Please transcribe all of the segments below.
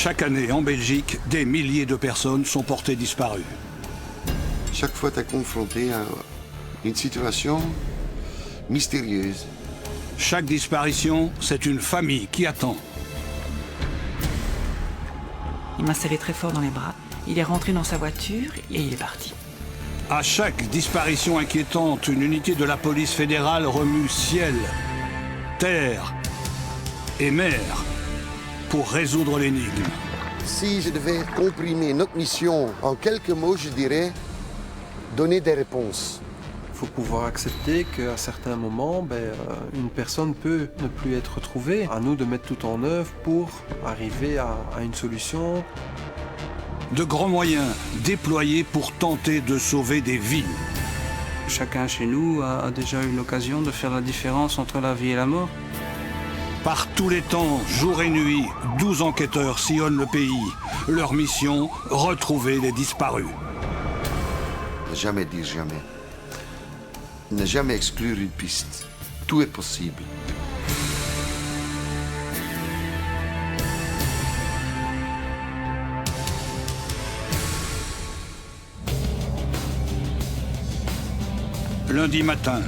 Chaque année, en Belgique, des milliers de personnes sont portées disparues. Chaque fois, tu es confronté à une situation mystérieuse. Chaque disparition, c'est une famille qui attend. Il m'a serré très fort dans les bras. Il est rentré dans sa voiture et il est parti. À chaque disparition inquiétante, une unité de la police fédérale remue ciel, terre et mer pour résoudre l'énigme. Si je devais comprimer notre mission en quelques mots, je dirais donner des réponses. Il faut pouvoir accepter qu'à certains moments, une personne peut ne plus être retrouvée. À nous de mettre tout en œuvre pour arriver à une solution. De grands moyens déployés pour tenter de sauver des vies. Chacun chez nous a déjà eu l'occasion de faire la différence entre la vie et la mort. Par tous les temps, jour et nuit, 12 enquêteurs sillonnent le pays. Leur mission, retrouver les disparus. Ne jamais dire jamais. Ne jamais exclure une piste. Tout est possible. Lundi matin,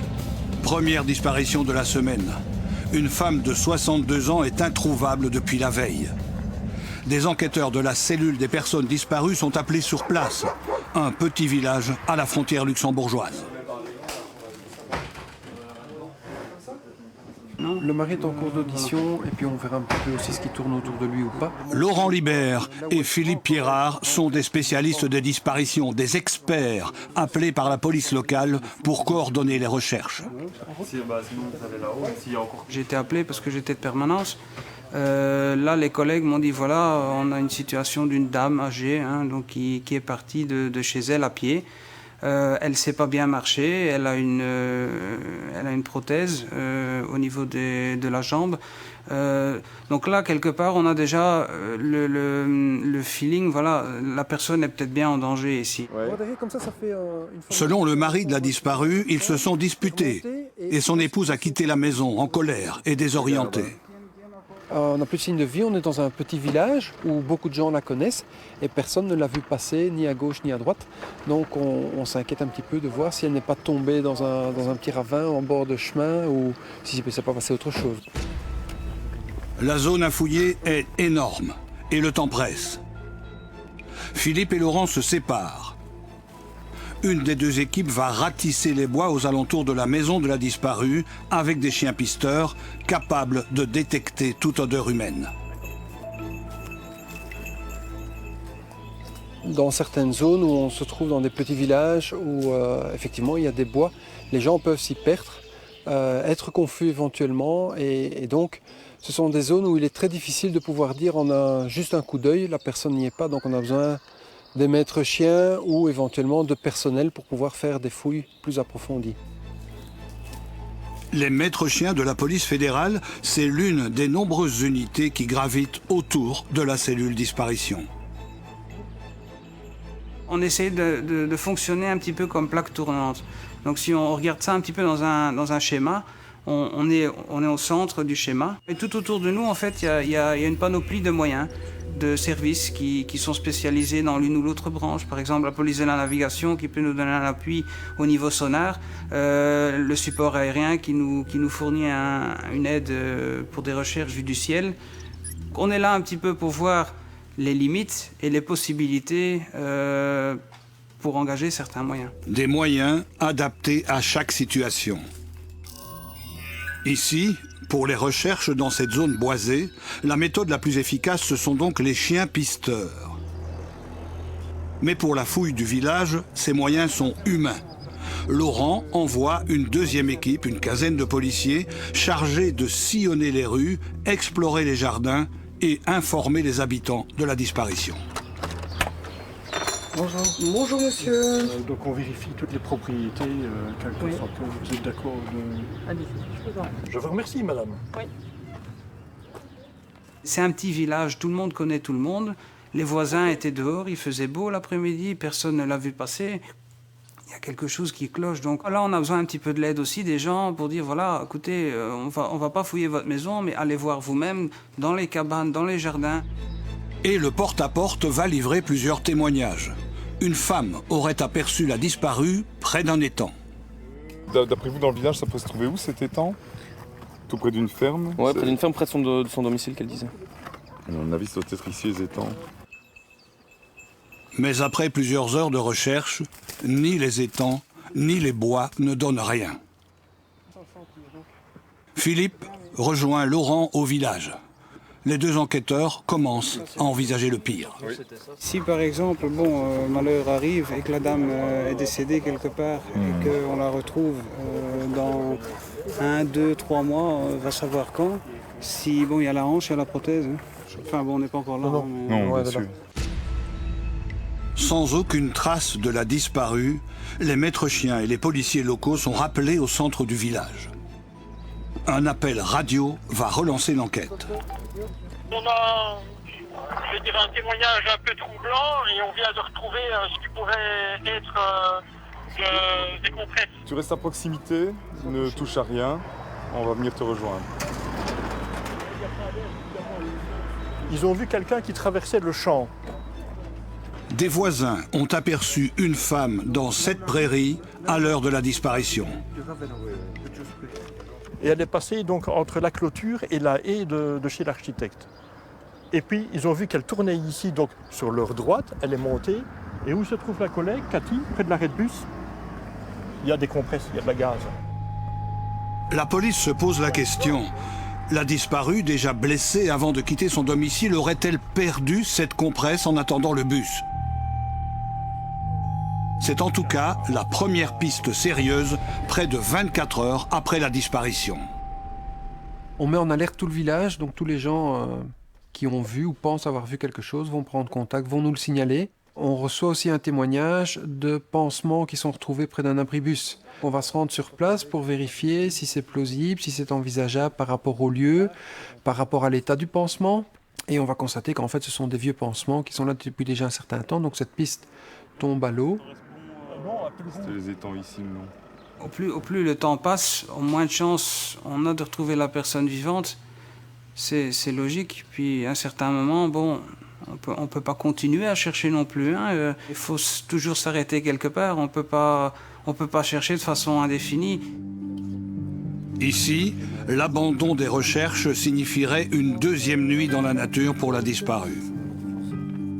première disparition de la semaine. Une femme de 62 ans est introuvable depuis la veille. Des enquêteurs de la cellule des personnes disparues sont appelés sur place. Un petit village à la frontière luxembourgeoise. Le mari est en cours d'audition et puis on verra un petit peu aussi ce qui tourne autour de lui ou pas. Laurent Libert et Philippe Pierrard sont des spécialistes des disparitions, des experts appelés par la police locale pour coordonner les recherches. J'ai été appelé parce que j'étais de permanence. Là, les collègues m'ont dit, voilà, on a une situation d'une dame âgée donc qui est partie de chez elle à pied. Elle ne sait pas bien marcher, elle a une prothèse au niveau de la jambe. Donc là, quelque part, on a déjà le feeling, voilà, la personne est peut-être bien en danger ici. Selon le mari de la disparue, ils se sont disputés et son épouse a quitté la maison en colère et désorientée. On n'a plus de signe de vie, on est dans un petit village où beaucoup de gens la connaissent et personne ne l'a vue passer ni à gauche ni à droite. Donc on s'inquiète un petit peu de voir si elle n'est pas tombée dans un petit ravin en bord de chemin ou si ça ne s'est pas passé autre chose. La zone à fouiller est énorme et le temps presse. Philippe et Laurent se séparent. Une des deux équipes va ratisser les bois aux alentours de la maison de la disparue avec des chiens pisteurs capables de détecter toute odeur humaine. Dans certaines zones où on se trouve dans des petits villages où effectivement il y a des bois, les gens peuvent s'y perdre, être confus éventuellement et donc ce sont des zones où il est très difficile de pouvoir dire on a juste un coup d'œil, la personne n'y est pas, donc on a besoin des maîtres chiens ou éventuellement de personnel pour pouvoir faire des fouilles plus approfondies. Les maîtres chiens de la police fédérale, c'est l'une des nombreuses unités qui gravitent autour de la cellule disparition. On essaie de fonctionner un petit peu comme plaque tournante. Donc si on regarde ça un petit peu dans un schéma, on est au centre du schéma. Et tout autour de nous, en fait, il y a une panoplie de moyens, de services qui sont spécialisés dans l'une ou l'autre branche. Par exemple, la police de la navigation qui peut nous donner un appui au niveau sonar, le support aérien qui nous fournit une aide pour des recherches vues du ciel. On est là un petit peu pour voir les limites et les possibilités pour engager certains moyens. Des moyens adaptés à chaque situation. Ici, pour les recherches dans cette zone boisée, la méthode la plus efficace, ce sont donc les chiens pisteurs. Mais pour la fouille du village, ces moyens sont humains. Laurent envoie une deuxième équipe, une quinzaine de policiers, chargés de sillonner les rues, explorer les jardins et informer les habitants de la disparition. Bonjour. Bonjour monsieur. Donc on vérifie toutes les propriétés, quelles que soient. Vous êtes d'accord Je vous remercie madame. Oui. C'est un petit village, tout le monde connaît tout le monde. Les voisins étaient dehors, il faisait beau l'après-midi, personne ne l'a vu passer. Il y a quelque chose qui cloche. Donc là, on a besoin un petit peu de l'aide aussi des gens pour dire, voilà, écoutez, on va pas fouiller votre maison, mais allez voir vous-même dans les cabanes, dans les jardins. Et le porte-à-porte va livrer plusieurs témoignages. Une femme aurait aperçu la disparue près d'un étang. D'après vous, dans le village, ça peut se trouver où cet étang? Tout près d'une ferme? Ouais, près d'une ferme, près de son domicile, qu'elle disait. À mon avis, ça doit être ici, les étangs. Mais après plusieurs heures de recherche, ni les étangs, ni les bois ne donnent rien. Philippe rejoint Laurent au village. Les deux enquêteurs commencent à envisager le pire. Si par exemple, malheur arrive et que la dame est décédée quelque part et qu'on la retrouve dans 1, 2, 3 mois, va savoir quand. Si il y a la hanche et la prothèse. Enfin on n'est pas encore là. Non, bien sûr. Sans aucune trace de la disparue, les maîtres chiens et les policiers locaux sont rappelés au centre du village. Un appel radio va relancer l'enquête. On a, un témoignage un peu troublant et on vient de retrouver ce qui pourrait être des compresses. Tu restes à proximité, ne touche à rien, on va venir te rejoindre. Ils ont vu quelqu'un qui traversait le champ. Des voisins ont aperçu une femme dans cette prairie à l'heure de la disparition. Et elle est passée donc entre la clôture et la haie de chez l'architecte. Et puis ils ont vu qu'elle tournait ici, donc sur leur droite, elle est montée. Et où se trouve la collègue, Cathy, près de l'arrêt de bus? Il y a des compresses, il y a de la gaz. La police se pose la question. La disparue, déjà blessée avant de quitter son domicile, aurait-elle perdu cette compresse en attendant le bus? C'est en tout cas la première piste sérieuse, près de 24 heures après la disparition. On met en alerte tout le village, donc tous les gens qui ont vu ou pensent avoir vu quelque chose vont prendre contact, vont nous le signaler. On reçoit aussi un témoignage de pansements qui sont retrouvés près d'un abribus. On va se rendre sur place pour vérifier si c'est plausible, si c'est envisageable par rapport au lieu, par rapport à l'état du pansement. Et on va constater qu'en fait ce sont des vieux pansements qui sont là depuis déjà un certain temps, donc cette piste tombe à l'eau. C'était les étangs ici, non? Au plus le temps passe, au moins de chance on a de retrouver la personne vivante. C'est logique. Puis à un certain moment, on peut pas continuer à chercher non plus. Il faut toujours s'arrêter quelque part. On peut pas chercher de façon indéfinie. Ici, l'abandon des recherches signifierait une deuxième nuit dans la nature pour la disparue.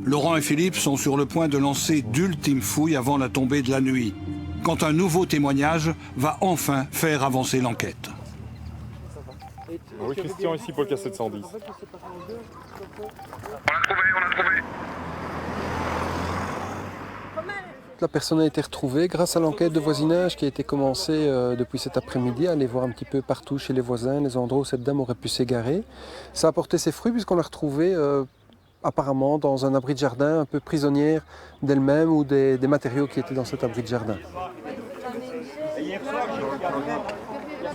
Laurent et Philippe sont sur le point de lancer d'ultimes fouilles avant la tombée de la nuit, quand un nouveau témoignage va enfin faire avancer l'enquête. Oui, Christian, ici pour le cas 710. On l'a trouvé. La personne a été retrouvée grâce à l'enquête de voisinage qui a été commencée depuis cet après-midi, à aller voir un petit peu partout chez les voisins, les endroits où cette dame aurait pu s'égarer. Ça a porté ses fruits puisqu'on l'a retrouvée apparemment dans un abri de jardin, un peu prisonnière d'elle-même ou des matériaux qui étaient dans cet abri de jardin.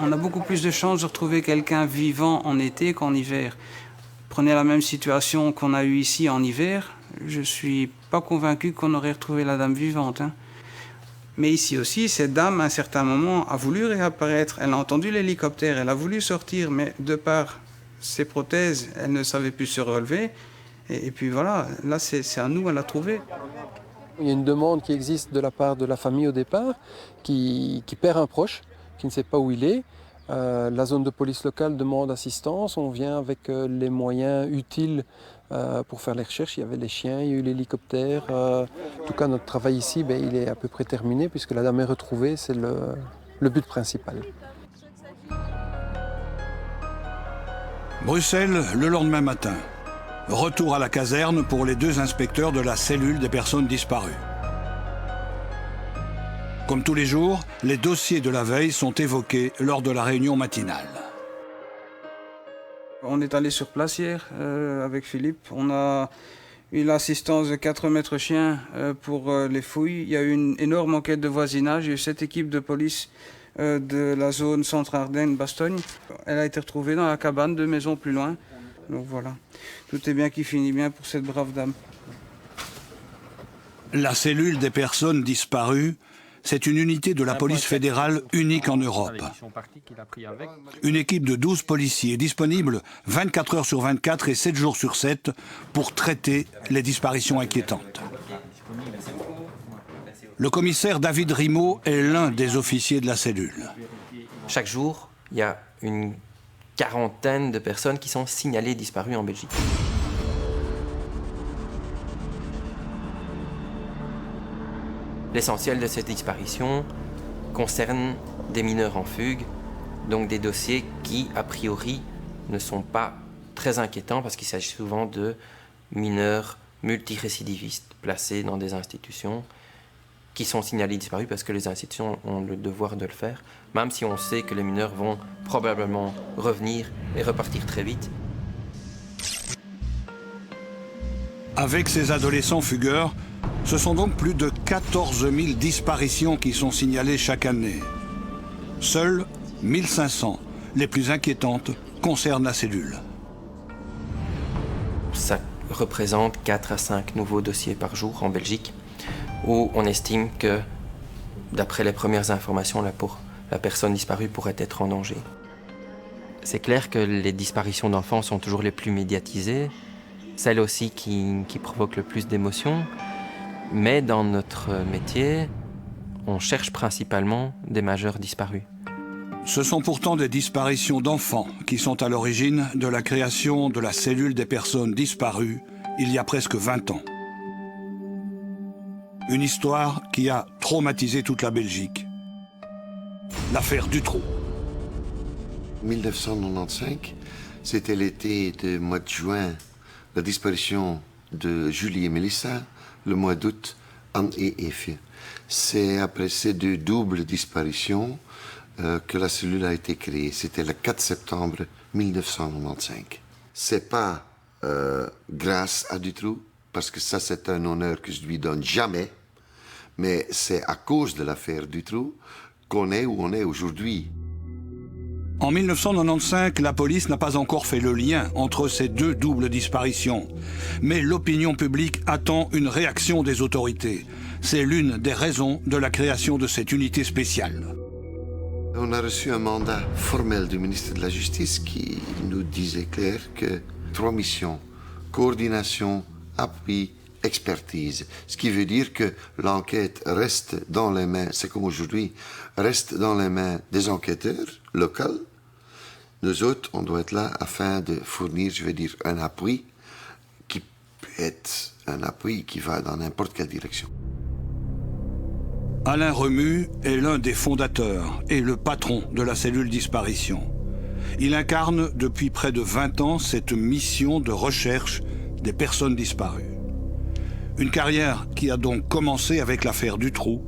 On a beaucoup plus de chances de retrouver quelqu'un vivant en été qu'en hiver. Prenez la même situation qu'on a eue ici en hiver, je ne suis pas convaincu qu'on aurait retrouvé la dame vivante. Mais ici aussi, cette dame, à un certain moment, a voulu réapparaître. Elle a entendu l'hélicoptère, elle a voulu sortir, mais de par ses prothèses, elle ne savait plus se relever. Et puis voilà, là c'est à nous à la trouver. Il y a une demande qui existe de la part de la famille au départ, qui perd un proche, qui ne sait pas où il est. La zone de police locale demande assistance, on vient avec les moyens utiles pour faire les recherches. Il y avait les chiens, il y a eu l'hélicoptère. En tout cas, notre travail ici, il est à peu près terminé puisque la dame est retrouvée, c'est le but principal. Bruxelles, le lendemain matin. Retour à la caserne pour les deux inspecteurs de la cellule des personnes disparues. Comme tous les jours, les dossiers de la veille sont évoqués lors de la réunion matinale. On est allé sur place hier avec Philippe. On a eu l'assistance de 4 maîtres chiens pour les fouilles. Il y a eu une énorme enquête de voisinage. Il y a eu 7 équipes de police de la zone Centre-Ardennes-Bastogne. Elle a été retrouvée dans la cabane 2 maisons plus loin. Donc voilà, tout est bien qui finit bien pour cette brave dame. La cellule des personnes disparues, c'est une unité de la police fédérale unique en Europe. Une équipe de 12 policiers disponible 24 heures sur 24 et 7 jours sur 7 pour traiter les disparitions inquiétantes. Le commissaire David Rimaud est l'un des officiers de la cellule. Chaque jour, il y a une quarantaine de personnes qui sont signalées disparues en Belgique. L'essentiel de ces disparitions concerne des mineurs en fugue, donc des dossiers qui, a priori, ne sont pas très inquiétants parce qu'il s'agit souvent de mineurs multirécidivistes placés dans des institutions qui sont signalés disparus parce que les institutions ont le devoir de le faire, même si on sait que les mineurs vont probablement revenir et repartir très vite. Avec ces adolescents fugueurs, ce sont donc plus de 14 000 disparitions qui sont signalées chaque année. Seules 1500, les plus inquiétantes, concernent la cellule. Ça représente 4 à 5 nouveaux dossiers par jour en Belgique, où on estime que, d'après les premières informations, la personne disparue pourrait être en danger. C'est clair que les disparitions d'enfants sont toujours les plus médiatisées, celles aussi qui provoquent le plus d'émotions, mais dans notre métier, on cherche principalement des majeurs disparus. Ce sont pourtant des disparitions d'enfants qui sont à l'origine de la création de la cellule des personnes disparues il y a presque 20 ans. Une histoire qui a traumatisé toute la Belgique. L'affaire Dutroux. 1995, c'était l'été du mois de juin, la disparition de Julie et Mélissa, le mois d'août, Anne et Effie. C'est après ces deux doubles disparitions que la cellule a été créée. C'était le 4 septembre 1995. C'est pas grâce à Dutroux, parce que ça c'est un honneur que je lui donne jamais, mais c'est à cause de l'affaire Dutroux qu'on est où on est aujourd'hui. En 1995, la police n'a pas encore fait le lien entre ces deux doubles disparitions. Mais l'opinion publique attend une réaction des autorités. C'est l'une des raisons de la création de cette unité spéciale. On a reçu un mandat formel du ministre de la Justice qui nous disait clair que 3 missions, coordination, appui, expertise. Ce qui veut dire que l'enquête reste dans les mains, c'est comme aujourd'hui, reste dans les mains des enquêteurs locaux. Nous autres, on doit être là afin de fournir, je veux dire, un appui qui peut être un appui qui va dans n'importe quelle direction. Alain Remus est l'un des fondateurs et le patron de la cellule disparition. Il incarne depuis près de 20 ans cette mission de recherche des personnes disparues. Une carrière qui a donc commencé avec l'affaire Dutroux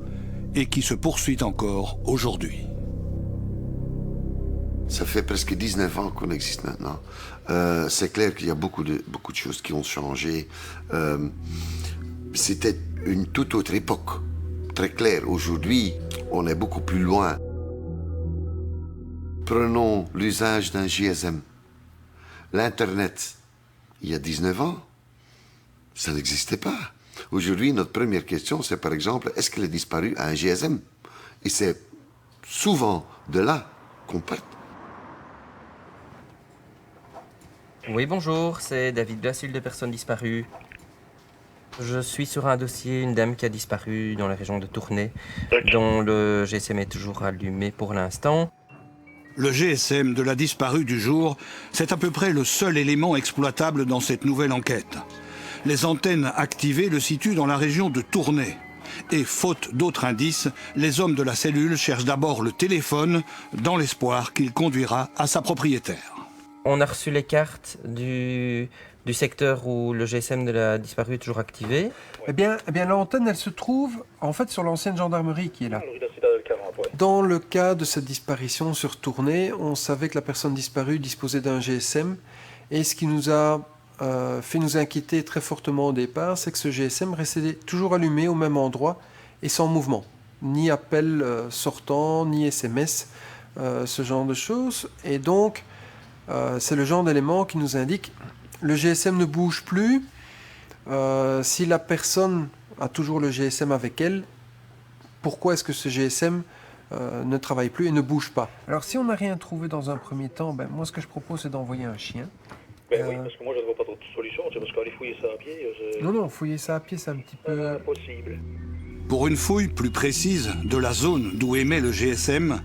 et qui se poursuit encore aujourd'hui. Ça fait presque 19 ans qu'on existe maintenant. C'est clair qu'il y a beaucoup de choses qui ont changé. C'était une toute autre époque, très clair. Aujourd'hui, on est beaucoup plus loin. Prenons l'usage d'un GSM. L'Internet, il y a 19 ans, ça n'existait pas. Aujourd'hui, notre première question, c'est par exemple, est-ce qu'elle est disparue à un GSM? Et c'est souvent de là qu'on part. Oui, bonjour, c'est David de la cellule des personnes disparues. Je suis sur un dossier, une dame qui a disparu dans la région de Tournai, dont le GSM est toujours allumé pour l'instant. Le GSM de la disparue du jour, c'est à peu près le seul élément exploitable dans cette nouvelle enquête. Les antennes activées le situent dans la région de Tournai. Et faute d'autres indices, les hommes de la cellule cherchent d'abord le téléphone dans l'espoir qu'il conduira à sa propriétaire. On a reçu les cartes du secteur où le GSM de la disparue est toujours activé. Eh bien l'antenne, elle se trouve en fait sur l'ancienne gendarmerie qui est là. Dans le cas de cette disparition sur Tournai, on savait que la personne disparue disposait d'un GSM. Et ce qui nous a fait nous inquiéter très fortement au départ, c'est que ce GSM restait toujours allumé au même endroit et sans mouvement. Ni appel sortant, ni SMS, ce genre de choses. Et donc, c'est le genre d'élément qui nous indique le GSM ne bouge plus. Si la personne a toujours le GSM avec elle, pourquoi est-ce que ce GSM ne travaille plus et ne bouge pas. Alors si on n'a rien trouvé dans un premier temps, moi ce que je propose c'est d'envoyer un chien. Oui, parce que moi je ne vois pas d'autre solution, c'est parce qu'aller fouiller ça à pied... Non, fouiller ça à pied c'est un petit peu... impossible. Pour une fouille plus précise de la zone d'où émet le GSM,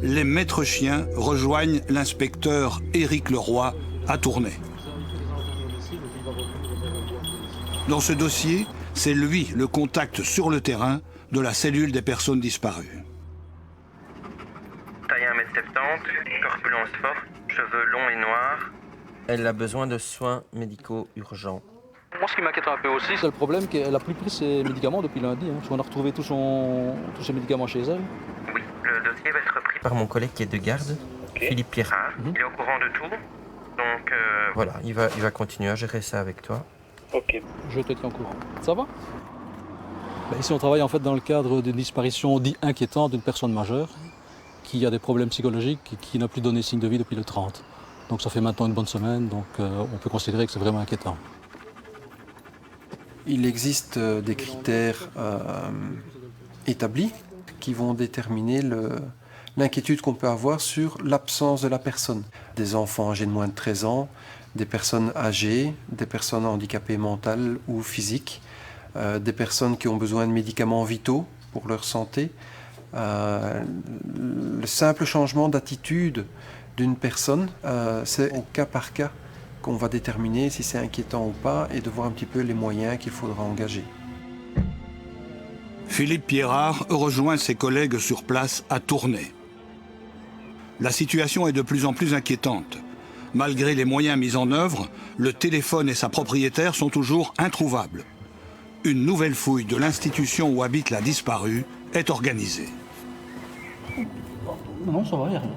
les maîtres chiens rejoignent l'inspecteur Éric Leroy à Tournai. Dans ce dossier, c'est lui le contact sur le terrain de la cellule des personnes disparues. Taille 1m70, corpulence forte, cheveux longs et noirs. Elle a besoin de soins médicaux urgents. Moi, ce qui m'inquiète un peu aussi, c'est le problème qu'elle n'a plus pris ses médicaments depuis lundi. Parce qu'on a retrouvé tous ses médicaments chez elle. Oui, le dossier va être repris par mon collègue qui est de garde, Philippe Pierrat. Il est au courant de tout. Donc voilà, il va continuer à gérer ça avec toi. Ok. Je te tiens au courant. Ça va? Ici, on travaille en fait dans le cadre d'une disparition dite inquiétante d'une personne majeure qui a des problèmes psychologiques et qui n'a plus donné signe de vie depuis le 30. Donc ça fait maintenant une bonne semaine, donc on peut considérer que c'est vraiment inquiétant. Il existe des critères établis qui vont déterminer l'inquiétude qu'on peut avoir sur l'absence de la personne. Des enfants âgés de moins de 13 ans, des personnes âgées, des personnes handicapées mentales ou physiques, des personnes qui ont besoin de médicaments vitaux pour leur santé. Le simple changement d'attitude d'une personne, c'est au cas par cas qu'on va déterminer si c'est inquiétant ou pas et de voir un petit peu les moyens qu'il faudra engager. Philippe Pierrat rejoint ses collègues sur place à Tournai. La situation est de plus en plus inquiétante. Malgré les moyens mis en œuvre, le téléphone et sa propriétaire sont toujours introuvables. Une nouvelle fouille de l'institution où habite la disparue est organisée. Non, ça va, il n'y a rien.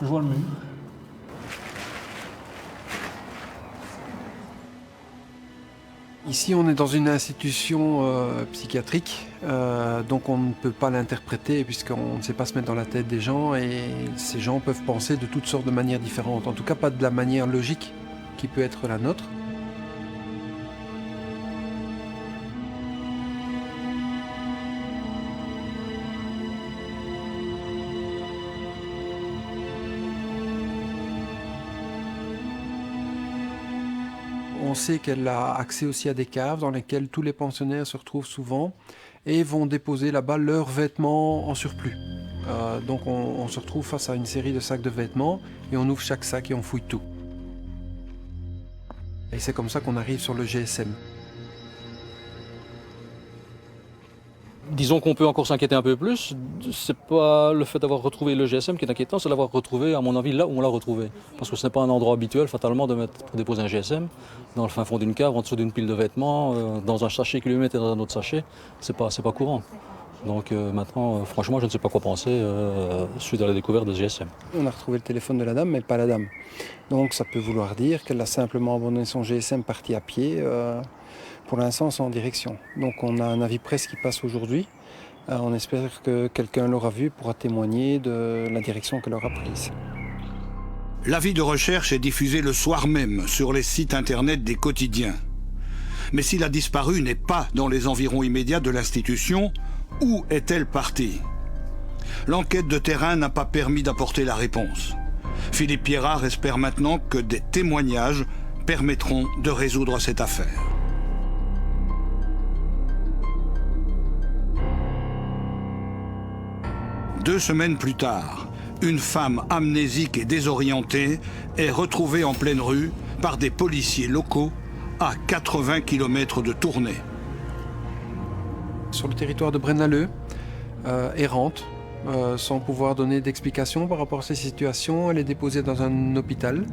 Je vois le mur. Ici, on est dans une institution psychiatrique, donc on ne peut pas l'interpréter puisqu'on ne sait pas se mettre dans la tête des gens et ces gens peuvent penser de toutes sortes de manières différentes, en tout cas pas de la manière logique qui peut être la nôtre. On sait qu'elle a accès aussi à des caves dans lesquelles tous les pensionnaires se retrouvent souvent et vont déposer là-bas leurs vêtements en surplus. Donc on se retrouve face à une série de sacs de vêtements et on ouvre chaque sac et on fouille tout. Et c'est comme ça qu'on arrive sur le GSM. Disons qu'on peut encore s'inquiéter un peu plus. C'est pas le fait d'avoir retrouvé le GSM qui est inquiétant, c'est l'avoir retrouvé, à mon avis, là où on l'a retrouvé. Parce que ce n'est pas un endroit habituel, fatalement, pour déposer un GSM dans le fin fond d'une cave, en dessous d'une pile de vêtements, dans un sachet qui lui met dans un autre sachet. C'est pas courant. Donc maintenant, franchement, je ne sais pas quoi penser suite à la découverte de ce GSM. On a retrouvé le téléphone de la dame, mais pas la dame. Donc ça peut vouloir dire qu'elle a simplement abandonné son GSM, parti à pied, pour l'instant sans direction. Donc on a un avis presse qui passe aujourd'hui. On espère que quelqu'un l'aura vu, pourra témoigner de la direction qu'elle aura prise. L'avis de recherche est diffusé le soir même sur les sites internet des quotidiens. Mais si la disparue n'est pas dans les environs immédiats de l'institution, où est-elle partie? L'enquête de terrain n'a pas permis d'apporter la réponse. Philippe Pierrat espère maintenant que des témoignages permettront de résoudre cette affaire. Deux semaines plus tard, une femme amnésique et désorientée est retrouvée en pleine rue par des policiers locaux à 80 km de Tournai. Sur le territoire de Braine-l'Alleud, errante, sans pouvoir donner d'explication par rapport à cette situation, elle est déposée dans un hôpital.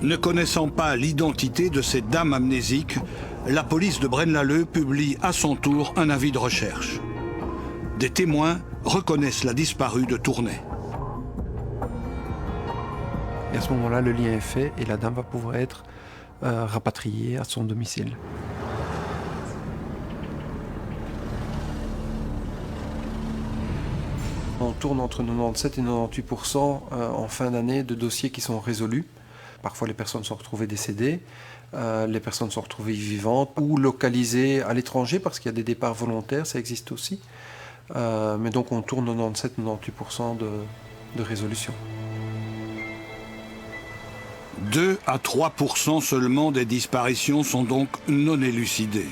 Ne connaissant pas l'identité de cette dame amnésique, la police de Braine-l'Alleud publie à son tour un avis de recherche. Des témoins reconnaissent la disparue de Tournai. Et à ce moment-là, le lien est fait et la dame va pouvoir être rapatriée à son domicile. On tourne entre 97 et 98% en fin d'année de dossiers qui sont résolus. Parfois, les personnes sont retrouvées décédées. Les personnes sont retrouvées vivantes ou localisées à l'étranger parce qu'il y a des départs volontaires, ça existe aussi. Mais donc on tourne 97-98% de résolution. 2 à 3% seulement des disparitions sont donc non élucidées.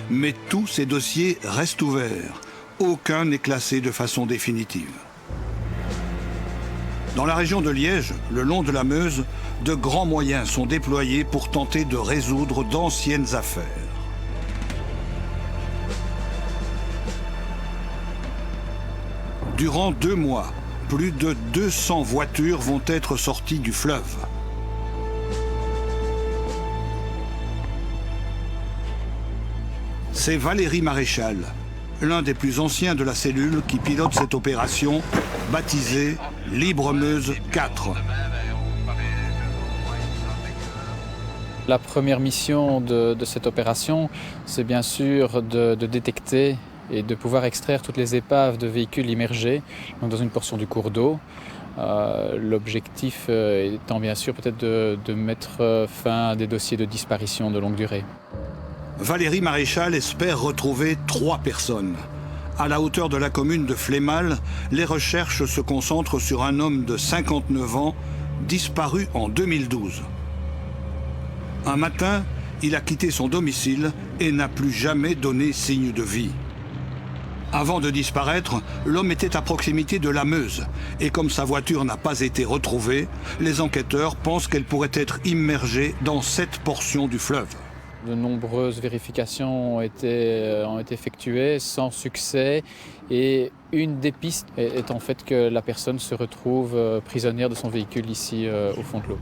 Mais tous ces dossiers restent ouverts. Aucun n'est classé de façon définitive. Dans la région de Liège, le long de la Meuse, de grands moyens sont déployés pour tenter de résoudre d'anciennes affaires. Durant 2 mois, plus de 200 voitures vont être sorties du fleuve. C'est Valéry Maréchal, l'un des plus anciens de la cellule qui pilote cette opération, baptisée Libre Meuse 4. La première mission de cette opération, c'est bien sûr de détecter et de pouvoir extraire toutes les épaves de véhicules immergés donc dans une portion du cours d'eau. L'objectif étant bien sûr peut-être de mettre fin à des dossiers de disparition de longue durée. Valéry Maréchal espère retrouver 3 personnes. À la hauteur de la commune de Flémal, les recherches se concentrent sur un homme de 59 ans, disparu en 2012. Un matin, il a quitté son domicile et n'a plus jamais donné signe de vie. Avant de disparaître, l'homme était à proximité de la Meuse. Et comme sa voiture n'a pas été retrouvée, les enquêteurs pensent qu'elle pourrait être immergée dans cette portion du fleuve. De nombreuses vérifications ont été effectuées sans succès et une des pistes est en fait que la personne se retrouve prisonnière de son véhicule ici au fond de l'eau.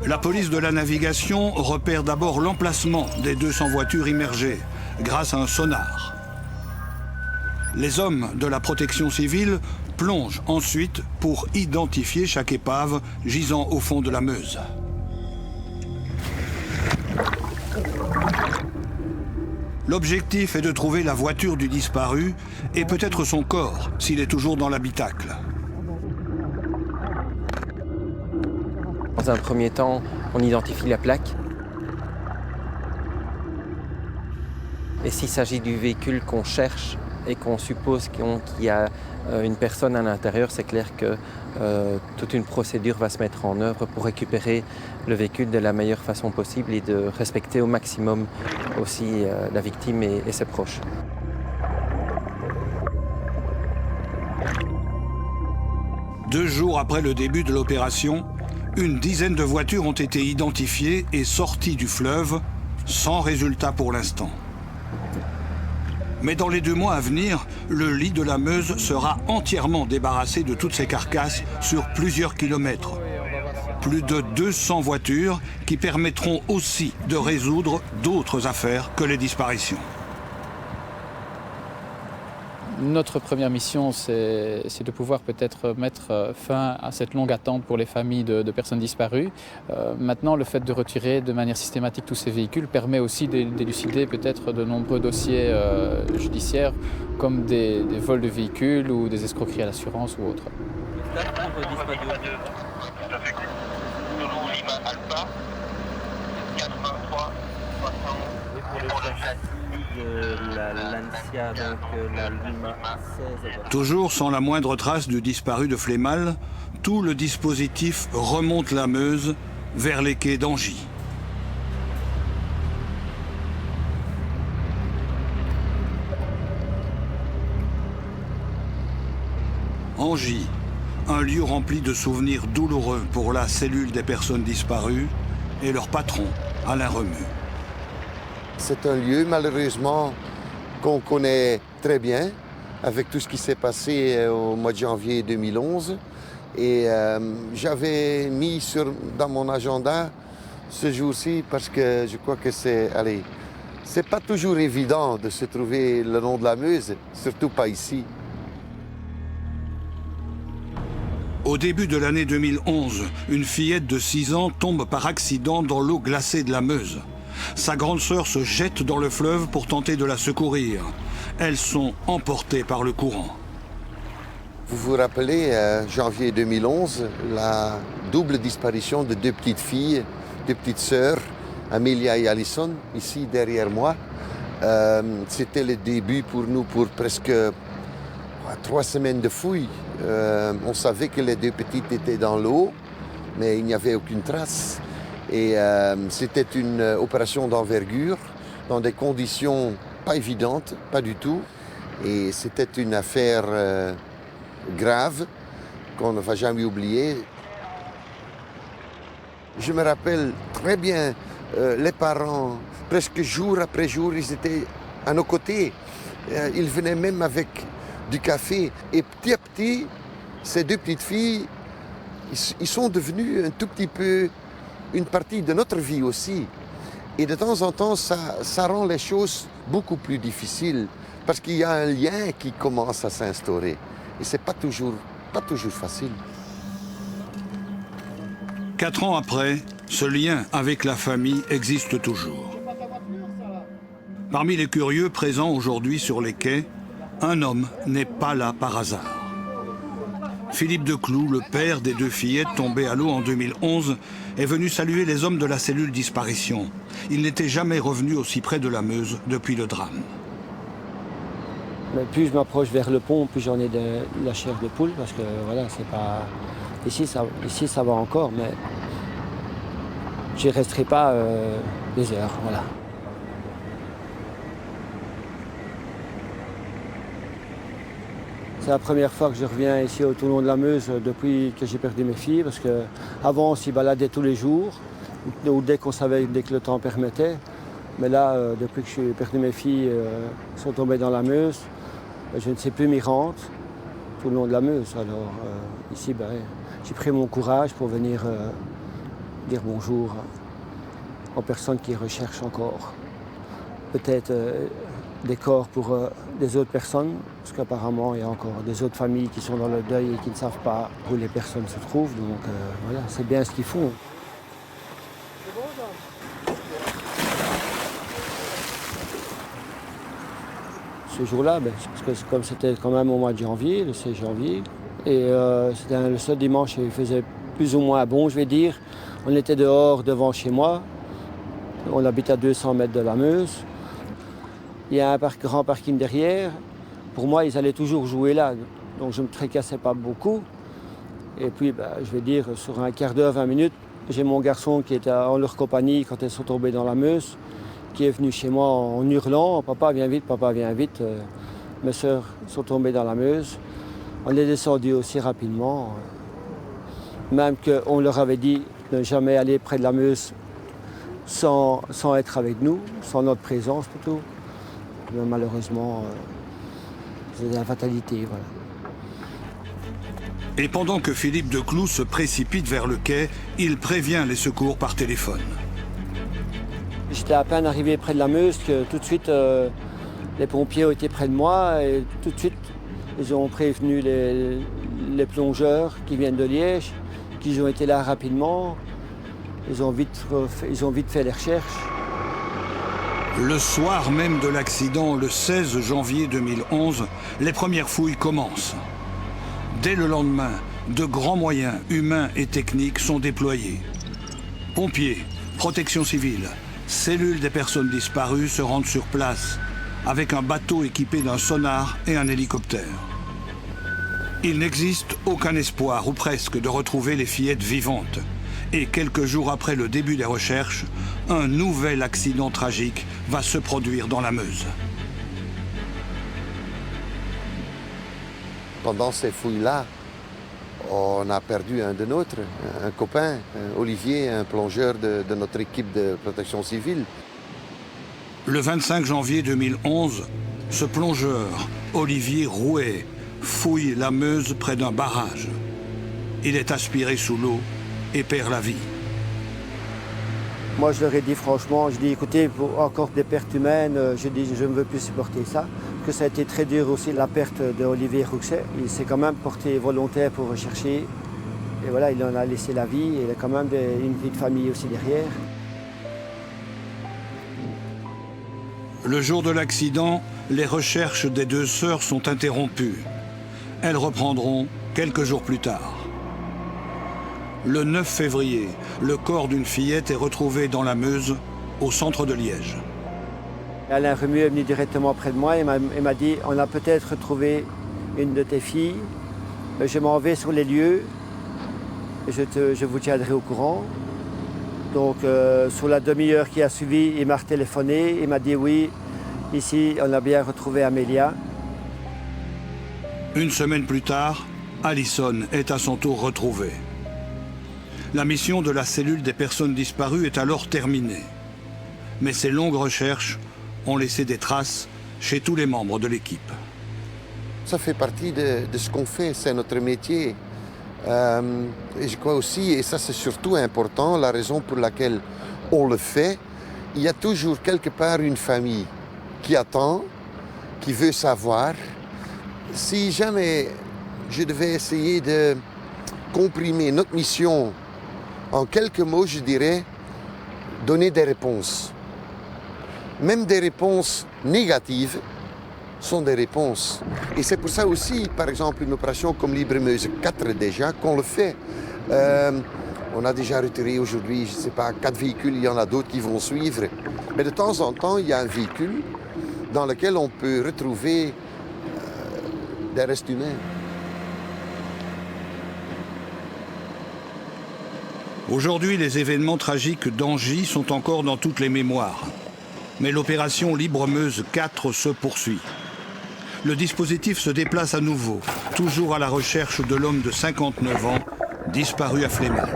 La police de la navigation repère d'abord l'emplacement des 200 voitures immergées grâce à un sonar. Les hommes de la protection civile plongent ensuite pour identifier chaque épave gisant au fond de la Meuse. L'objectif est de trouver la voiture du disparu et peut-être son corps, s'il est toujours dans l'habitacle. Dans un premier temps, on identifie la plaque. Et s'il s'agit du véhicule qu'on cherche et qu'on suppose qu'il y a une personne à l'intérieur, c'est clair que toute une procédure va se mettre en œuvre pour récupérer le véhicule de la meilleure façon possible et de respecter au maximum aussi la victime et ses proches. Deux jours après le début de l'opération, une dizaine de voitures ont été identifiées et sorties du fleuve, sans résultat pour l'instant. Mais dans les 2 mois à venir, le lit de la Meuse sera entièrement débarrassé de toutes ces carcasses sur plusieurs kilomètres. Plus de 200 voitures qui permettront aussi de résoudre d'autres affaires que les disparitions. Notre première mission, c'est de pouvoir peut-être mettre fin à cette longue attente pour les familles de personnes disparues. Maintenant, le fait de retirer de manière systématique tous ces véhicules permet aussi d'élucider peut-être de nombreux dossiers judiciaires, comme des vols de véhicules ou des escroqueries à l'assurance ou autres. Toujours sans la moindre trace du disparu de Flémal, tout le dispositif remonte la Meuse vers les quais d'Angy. Angy, un lieu rempli de souvenirs douloureux pour la cellule des personnes disparues et leur patron, Alain Remus. C'est un lieu, malheureusement, qu'on connaît très bien, avec tout ce qui s'est passé au mois de janvier 2011. Et j'avais mis dans mon agenda ce jour-ci parce que je crois que c'est pas toujours évident de se trouver le long de la Meuse, surtout pas ici. Au début de l'année 2011, une fillette de 6 ans tombe par accident dans l'eau glacée de la Meuse. Sa grande sœur se jette dans le fleuve pour tenter de la secourir. Elles sont emportées par le courant. Vous vous rappelez, janvier 2011, la double disparition de 2 petites filles deux petites sœurs, Amelia et Alison, ici derrière moi. C'était le début pour nous pour presque 3 semaines de fouilles. On savait que les deux petites étaient dans l'eau, mais il n'y avait aucune trace. Et c'était une opération d'envergure, dans des conditions pas évidentes, pas du tout. Et c'était une affaire grave qu'on ne va jamais oublier. Je me rappelle très bien, les parents, presque jour après jour, ils étaient à nos côtés. Ils venaient même avec du café. Et petit à petit, ces deux petites filles, ils sont devenus un tout petit peu une partie de notre vie aussi. Et de temps en temps, ça rend les choses beaucoup plus difficiles parce qu'il y a un lien qui commence à s'instaurer. Et c'est pas toujours facile. 4 ans après, ce lien avec la famille existe toujours. Parmi les curieux présents aujourd'hui sur les quais, un homme n'est pas là par hasard. Philippe Decloux, le père des 2 fillettes tombées à l'eau en 2011, est venu saluer les hommes de la cellule disparition. Il n'était jamais revenu aussi près de la Meuse depuis le drame. Mais plus je m'approche vers le pont, plus j'en ai de la chair de poule, parce que voilà, c'est pas... Ici ça va encore, mais je ne resterai pas des heures, voilà. C'est la première fois que je reviens ici au tournant de la Meuse depuis que j'ai perdu mes filles, parce qu'avant on s'y baladait tous les jours, ou dès que le temps permettait. Mais là, depuis que j'ai perdu mes filles, sont tombées dans la Meuse, je ne sais plus m'y rendre, tout le long de la Meuse. Alors ici, j'ai pris mon courage pour venir dire bonjour aux personnes qui recherchent encore. Peut-être des corps pour des autres personnes, parce qu'apparemment il y a encore des autres familles qui sont dans le deuil et qui ne savent pas où les personnes se trouvent. Donc voilà, c'est bien ce qu'ils font. Ce jour-là, parce que comme c'était quand même au mois de janvier, le 16 janvier, et c'était le seul dimanche où il faisait plus ou moins bon, je vais dire. On était dehors devant chez moi, on habite à 200 mètres de la Meuse. Il y a un grand parking derrière. Pour moi, ils allaient toujours jouer là, donc je ne me tracassais pas beaucoup. Et puis, je vais dire, sur un quart d'heure, 20 minutes, j'ai mon garçon qui était en leur compagnie quand elles sont tombées dans la Meuse, qui est venu chez moi en hurlant « Papa, viens vite, papa, viens vite ». Mes sœurs sont tombées dans la Meuse. On est descendu aussi rapidement. Même qu'on leur avait dit de ne jamais aller près de la Meuse sans être avec nous, sans notre présence plutôt. Mais malheureusement, c'est la fatalité. Voilà. Et pendant que Philippe Decloux se précipite vers le quai, il prévient les secours par téléphone. J'étais à peine arrivé près de la Meuse que tout de suite, les pompiers ont été près de moi et tout de suite, ils ont prévenu les plongeurs qui viennent de Liège, qu'ils ont été là rapidement. Ils ont vite fait les recherches. Le soir même de l'accident, le 16 janvier 2011, les premières fouilles commencent. Dès le lendemain, de grands moyens humains et techniques sont déployés. Pompiers, protection civile, cellules des personnes disparues se rendent sur place, avec un bateau équipé d'un sonar et un hélicoptère. Il n'existe aucun espoir, ou presque, de retrouver les fillettes vivantes. Et quelques jours après le début des recherches, un nouvel accident tragique va se produire dans la Meuse. Pendant ces fouilles-là, on a perdu un de nôtres, un copain, Olivier, un plongeur de notre équipe de protection civile. Le 25 janvier 2011, ce plongeur, Olivier Rouet, fouille la Meuse près d'un barrage. Il est aspiré sous l'eau et perd la vie. Moi, je leur ai dit franchement, je dis écoutez, pour encore des pertes humaines, je dis je ne veux plus supporter ça. Parce que ça a été très dur aussi la perte d'Olivier Rouxet. Il s'est quand même porté volontaire pour rechercher. Et voilà, il en a laissé la vie. Il a quand même une vie de famille aussi derrière. Le jour de l'accident, les recherches des 2 sœurs sont interrompues. Elles reprendront quelques jours plus tard. Le 9 février, le corps d'une fillette est retrouvé dans la Meuse, au centre de Liège. Alain Remu est venu directement près de moi et m'a dit « On a peut-être retrouvé une de tes filles. Je m'en vais sur les lieux. Je vous tiendrai au courant. » Donc, sur la demi-heure qui a suivi, il m'a retéléphoné. Il m'a dit « Oui, ici, on a bien retrouvé Amélia. » Une semaine plus tard, Alison est à son tour retrouvée. La mission de la cellule des personnes disparues est alors terminée. Mais ces longues recherches ont laissé des traces chez tous les membres de l'équipe. Ça fait partie de ce qu'on fait, c'est notre métier. Et je crois aussi, et ça c'est surtout important, la raison pour laquelle on le fait, il y a toujours quelque part une famille qui attend, qui veut savoir. Si jamais je devais essayer de comprimer notre mission en quelques mots, je dirais donner des réponses. Même des réponses négatives sont des réponses. Et c'est pour ça aussi, par exemple, une opération comme Libre Meuse 4 déjà, qu'on le fait. On a déjà retiré aujourd'hui, je ne sais pas, 4 véhicules, il y en a d'autres qui vont suivre. Mais de temps en temps, il y a un véhicule dans lequel on peut retrouver des restes humains. Aujourd'hui, les événements tragiques d'Angy sont encore dans toutes les mémoires. Mais l'opération Libre Meuse 4 se poursuit. Le dispositif se déplace à nouveau, toujours à la recherche de l'homme de 59 ans, disparu à Flémalle.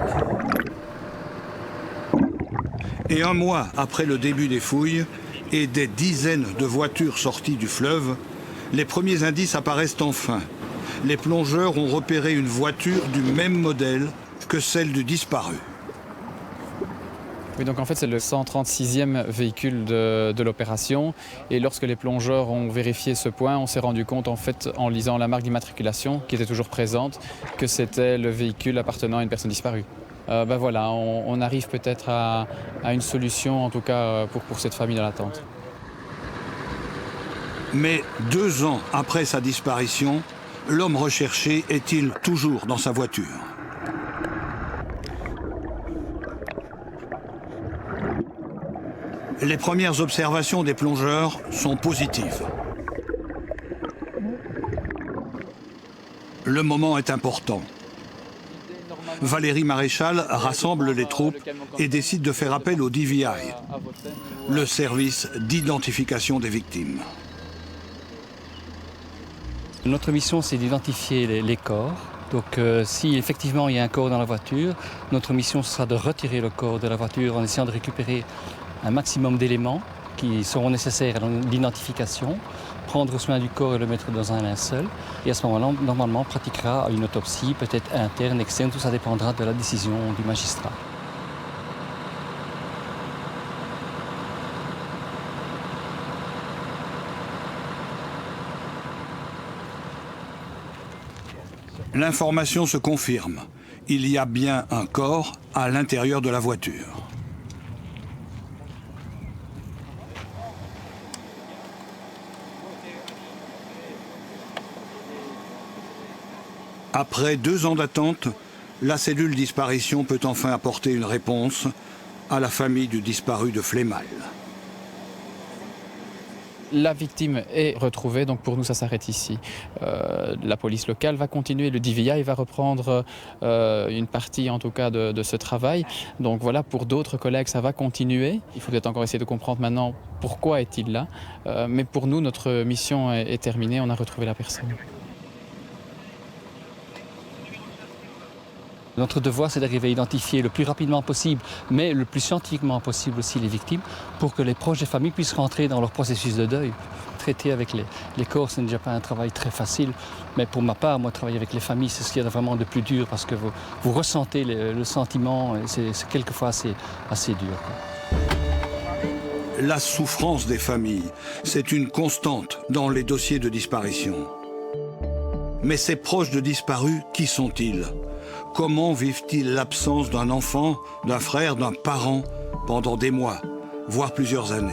Et un mois après le début des fouilles et des dizaines de voitures sorties du fleuve, les premiers indices apparaissent enfin. Les plongeurs ont repéré une voiture du même modèle que celle du disparu. Oui, donc en fait c'est le 136e véhicule de l'opération et lorsque les plongeurs ont vérifié ce point, on s'est rendu compte en fait en lisant la marque d'immatriculation qui était toujours présente que c'était le véhicule appartenant à une personne disparue. Voilà, on arrive peut-être à une solution en tout cas pour cette famille dans l'attente. Mais 2 ans après sa disparition, l'homme recherché est-il toujours dans sa voiture ? Les premières observations des plongeurs sont positives. Le moment est important. Valérie Maréchal rassemble les troupes et décide de faire appel au DVI, le service d'identification des victimes. Notre mission, c'est d'identifier les corps. Donc si effectivement il y a un corps dans la voiture, notre mission sera de retirer le corps de la voiture en essayant de récupérer un maximum d'éléments qui seront nécessaires à l'identification, prendre soin du corps et le mettre dans un linceul. Et à ce moment-là, normalement, on pratiquera une autopsie, peut-être interne, externe, tout ça dépendra de la décision du magistrat. L'information se confirme. Il y a bien un corps à l'intérieur de la voiture. Après 2 ans d'attente, la cellule disparition peut enfin apporter une réponse à la famille du disparu de Flémalle. La victime est retrouvée, donc pour nous ça s'arrête ici. La police locale va continuer, le DVI va reprendre une partie en tout cas de ce travail. Donc voilà, pour d'autres collègues ça va continuer. Il faut peut-être encore essayer de comprendre maintenant pourquoi est-il là. Mais pour nous, notre mission est terminée, on a retrouvé la personne. Notre devoir, c'est d'arriver à identifier le plus rapidement possible, mais le plus scientifiquement possible aussi les victimes, pour que les proches des familles puissent rentrer dans leur processus de deuil. Traiter avec les corps, ce n'est déjà pas un travail très facile, mais pour ma part, moi, travailler avec les familles, c'est ce qu'il y a vraiment de plus dur, parce que vous ressentez le sentiment, et c'est quelquefois assez dur. La souffrance des familles, c'est une constante dans les dossiers de disparition. Mais ces proches de disparus, qui sont-ils ? Comment vivent-ils l'absence d'un enfant, d'un frère, d'un parent pendant des mois, voire plusieurs années?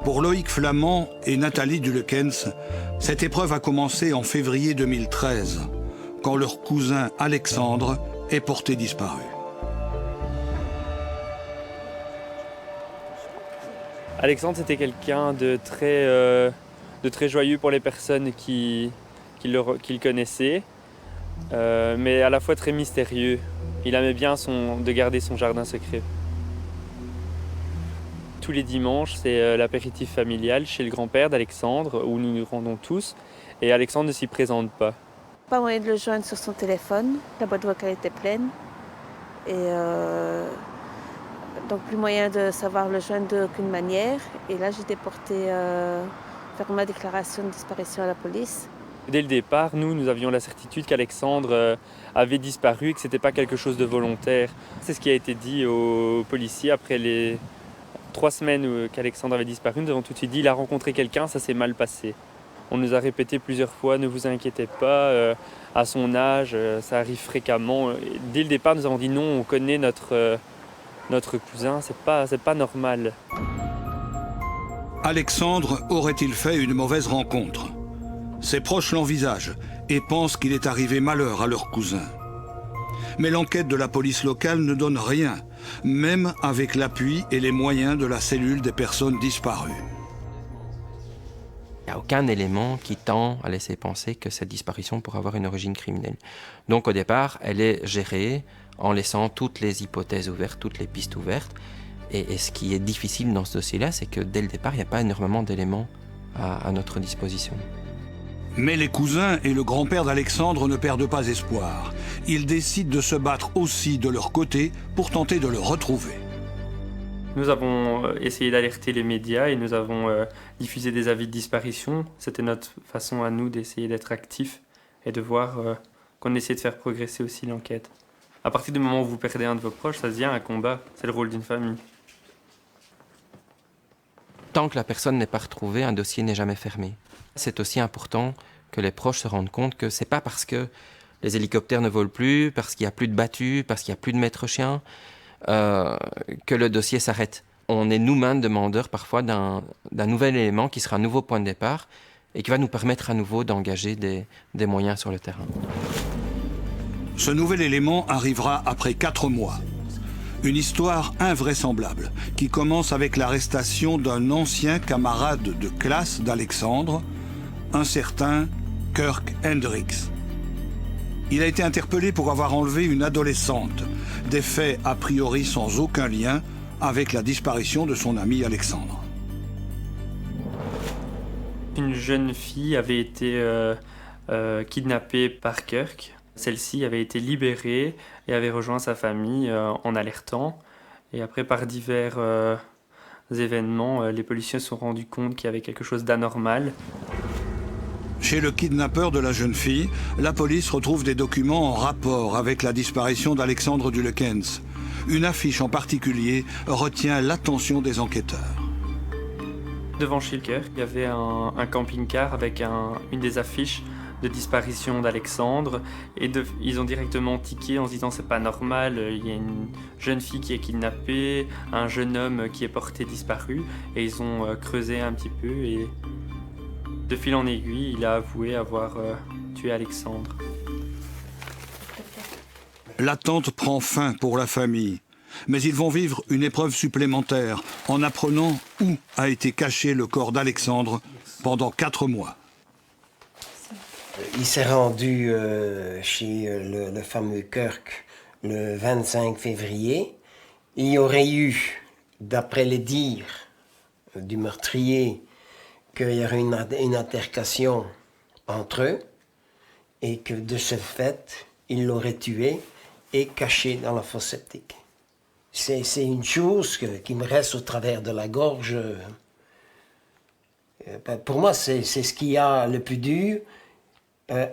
Pour Loïc Flamand et Nathalie Dulekens, cette épreuve a commencé en février 2013, quand leur cousin Alexandre est porté disparu. Alexandre, c'était quelqu'un de très joyeux pour les personnes qui le connaissaient, mais à la fois très mystérieux. Il aimait bien de garder son jardin secret. Tous les dimanches, c'est l'apéritif familial chez le grand-père d'Alexandre, où nous nous rendons tous, et Alexandre ne s'y présente pas. Pas moyen de le joindre sur son téléphone, la boîte vocale était pleine, et donc plus moyen de savoir le joindre d'aucune manière. Et là, j'ai déporté faire ma déclaration de disparition à la police. Dès le départ, nous avions la certitude qu'Alexandre avait disparu et que ce n'était pas quelque chose de volontaire. C'est ce qui a été dit aux policiers après les 3 semaines qu'Alexandre avait disparu. Nous avons tout de suite dit il a rencontré quelqu'un, ça s'est mal passé. On nous a répété plusieurs fois, ne vous inquiétez pas, à son âge, ça arrive fréquemment. Et dès le départ, nous avons dit non, on connaît notre cousin, c'est pas normal. Alexandre aurait-il fait une mauvaise rencontre? Ses proches l'envisagent et pensent qu'il est arrivé malheur à leur cousin. Mais l'enquête de la police locale ne donne rien, même avec l'appui et les moyens de la cellule des personnes disparues. Il n'y a aucun élément qui tend à laisser penser que cette disparition pourrait avoir une origine criminelle. Donc au départ, elle est gérée en laissant toutes les hypothèses ouvertes, toutes les pistes ouvertes. Et ce qui est difficile dans ce dossier-là, c'est que dès le départ, il n'y a pas énormément d'éléments à notre disposition. Mais les cousins et le grand-père d'Alexandre ne perdent pas espoir. Ils décident de se battre aussi de leur côté pour tenter de le retrouver. Nous avons essayé d'alerter les médias et nous avons diffusé des avis de disparition. C'était notre façon à nous d'essayer d'être actifs et de voir qu'on essayait de faire progresser aussi l'enquête. À partir du moment où vous perdez un de vos proches, ça devient un combat. C'est le rôle d'une famille. Tant que la personne n'est pas retrouvée, un dossier n'est jamais fermé. C'est aussi important que les proches se rendent compte que c'est pas parce que les hélicoptères ne volent plus, parce qu'il n'y a plus de battus, parce qu'il n'y a plus de maître chien, que le dossier s'arrête. On est nous-mêmes demandeurs parfois d'un nouvel élément qui sera un nouveau point de départ et qui va nous permettre à nouveau d'engager des moyens sur le terrain. Ce nouvel élément arrivera après 4 mois. Une histoire invraisemblable qui commence avec l'arrestation d'un ancien camarade de classe d'Alexandre, un certain Kirk Hendricks. Il a été interpellé pour avoir enlevé une adolescente, des faits a priori sans aucun lien avec la disparition de son ami Alexandre. Une jeune fille avait été kidnappée par Kirk. Celle-ci avait été libérée et avait rejoint sa famille en alertant. Et après, par divers événements, les policiers se sont rendus compte qu'il y avait quelque chose d'anormal. Chez le kidnappeur de la jeune fille, la police retrouve des documents en rapport avec la disparition d'Alexandre Dulekens. Une affiche en particulier retient l'attention des enquêteurs. Devant Schilker, il y avait un camping-car avec une des affiches de disparition d'Alexandre et ils ont directement tiqué en se disant c'est pas normal, il y a une jeune fille qui est kidnappée, un jeune homme qui est porté disparu et ils ont creusé un petit peu et de fil en aiguille il a avoué avoir tué Alexandre. L'attente prend fin pour la famille, mais ils vont vivre une épreuve supplémentaire en apprenant où a été caché le corps d'Alexandre pendant 4 mois. Il s'est rendu chez le fameux Kirk le 25 février. Il y aurait eu, d'après les dires du meurtrier, qu'il y aurait une altercation entre eux et que de ce fait, il l'aurait tué et caché dans la fosse septique. C'est une chose qui me reste au travers de la gorge. Pour moi, c'est ce qu'il y a le plus dur.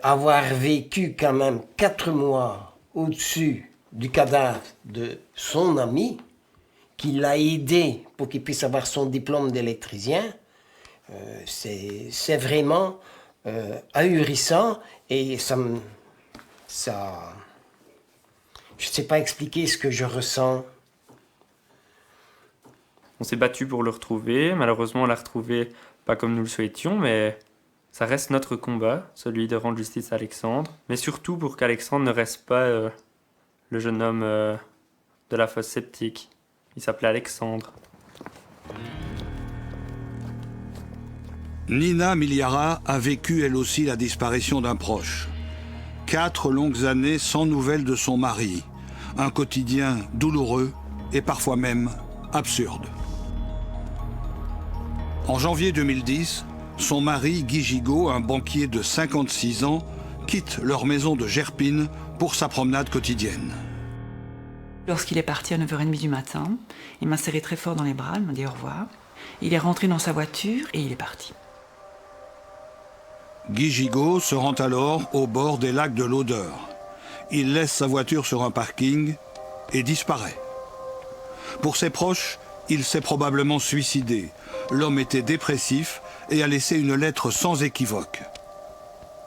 Avoir vécu quand même 4 mois au-dessus du cadavre de son ami, qui l'a aidé pour qu'il puisse avoir son diplôme d'électricien, c'est vraiment ahurissant et je ne sais pas expliquer ce que je ressens. On s'est battu pour le retrouver, malheureusement on l'a retrouvé pas comme nous le souhaitions, mais ça reste notre combat, celui de rendre justice à Alexandre, mais surtout pour qu'Alexandre ne reste pas le jeune homme de la fosse septique. Il s'appelait Alexandre. Nina Miliara a vécu elle aussi la disparition d'un proche. 4 longues années sans nouvelles de son mari. Un quotidien douloureux et parfois même absurde. En janvier 2010, son mari Guy Gigot, un banquier de 56 ans, quitte leur maison de Gerpine pour sa promenade quotidienne. Lorsqu'il est parti à 9h30 du matin, il m'a serré très fort dans les bras, il m'a dit au revoir. Il est rentré dans sa voiture et il est parti. Guy Gigot se rend alors au bord des lacs de l'Odeur. Il laisse sa voiture sur un parking et disparaît. Pour ses proches, il s'est probablement suicidé. L'homme était dépressif et a laissé une lettre sans équivoque.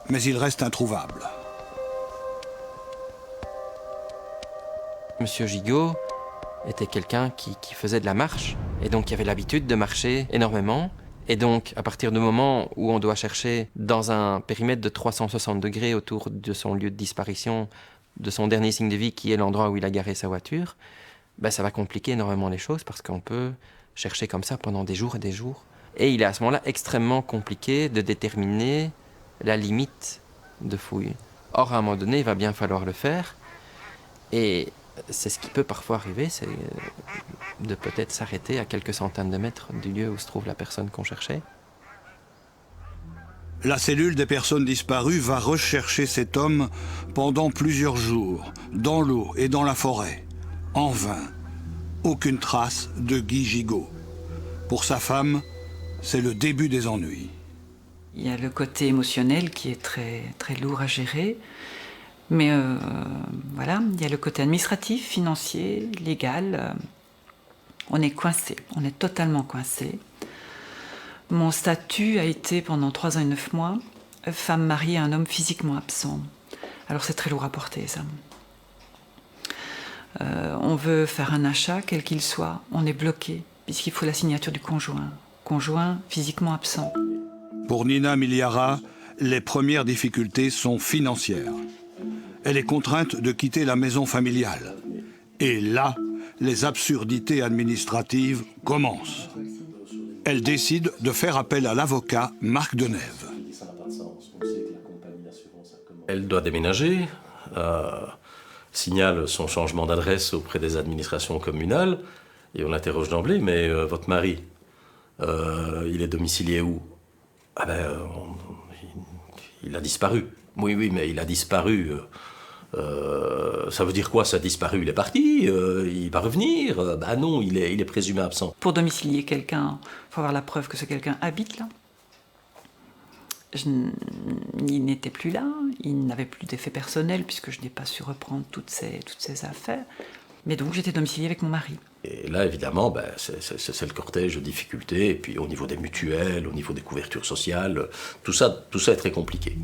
Mais il reste introuvable. Monsieur Gigot était quelqu'un qui faisait de la marche et donc qui avait l'habitude de marcher énormément. Et donc, à partir du moment où on doit chercher dans un périmètre de 360 degrés autour de son lieu de disparition, de son dernier signe de vie qui est l'endroit où il a garé sa voiture, ben ça va compliquer énormément les choses parce qu'on peut chercher comme ça pendant des jours et des jours. Et il est à ce moment-là extrêmement compliqué de déterminer la limite de fouille. Or, à un moment donné, il va bien falloir le faire. Et c'est ce qui peut parfois arriver, c'est de peut-être s'arrêter à quelques centaines de mètres du lieu où se trouve la personne qu'on cherchait. La cellule des personnes disparues va rechercher cet homme pendant plusieurs jours, dans l'eau et dans la forêt. En vain. Aucune trace de Guy Gigot. Pour sa femme, c'est le début des ennuis. Il y a le côté émotionnel qui est très, très lourd à gérer. Mais voilà, il y a le côté administratif, financier, légal. On est coincé, on est totalement coincé. Mon statut a été pendant 3 ans et 9 mois, femme mariée à un homme physiquement absent. Alors c'est très lourd à porter ça. On veut faire un achat, quel qu'il soit, on est bloqué, puisqu'il faut la signature du conjoint physiquement absent. Pour Nina Miliara, les premières difficultés sont financières. Elle est contrainte de quitter la maison familiale. Et là, les absurdités administratives commencent. Elle décide de faire appel à l'avocat Marc Denève. Elle doit déménager, signale son changement d'adresse auprès des administrations communales, et on l'interroge d'emblée, mais votre mari, il est domicilié où? Ah ben, il a disparu. Oui, mais il a disparu. Ça veut dire quoi, ça a disparu? Il est parti, il va revenir. Ben non, il est présumé absent. Pour domicilier quelqu'un, il faut avoir la preuve que ce quelqu'un habite là. Il n'était plus là, il n'avait plus d'effet personnel puisque je n'ai pas su reprendre toutes ces affaires. Mais donc j'étais domiciliée avec mon mari. Et là, évidemment, ben, c'est le cortège de difficultés. Et puis au niveau des mutuelles, au niveau des couvertures sociales, tout ça est très compliqué.